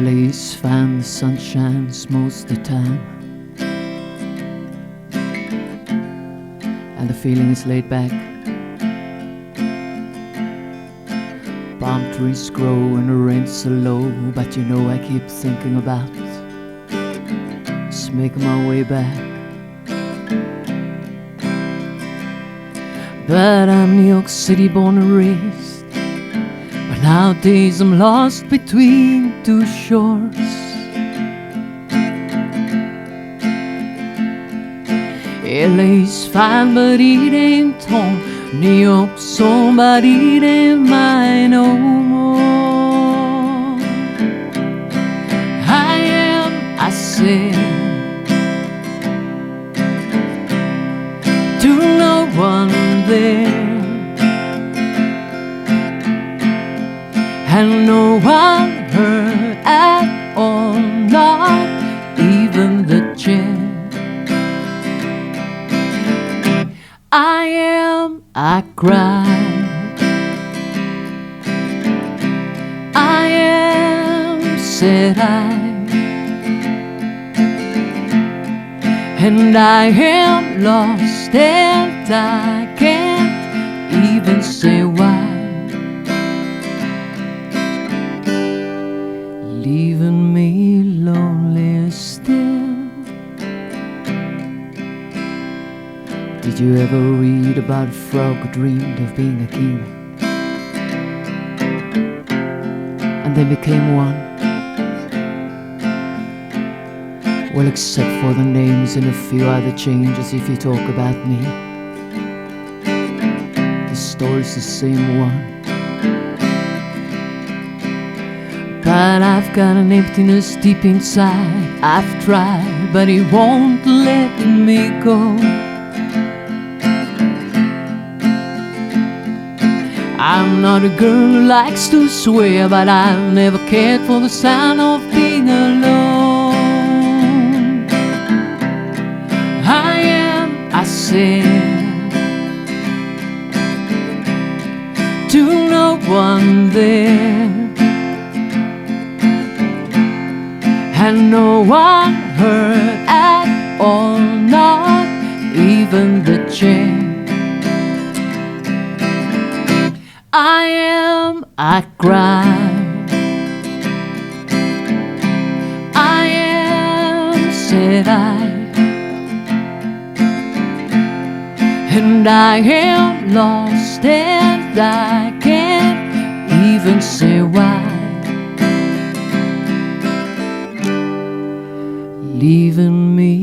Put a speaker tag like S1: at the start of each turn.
S1: LA's fine, the sun shines most of the time, and the feeling is laid back. Palm trees grow and the rain's so low, but you know I keep thinking about just making my way back. But I'm New York City born and raised, but nowadays I'm lost between two shores. LA's fine, but it ain't home. New York's home, but it ain't mine no more. I said, to no one there, and no one heard at all, not even the chair. I cried, I am, said I, and I am lost and I can't even say why. Leaving me lonely still. Did you ever read about a frog who dreamed of being a king and then became one? Well, except for the names and a few other changes, if you talk about me, the story's the same one. But I've got an emptiness deep inside. I've tried, but it won't let me go. I'm not a girl who likes to swear, but I've never cared for the sound of being alone. I said, to no one there, and no one heard at all, not even the chair. I cried, said I, and I am lost and I can't even say why. Leaving me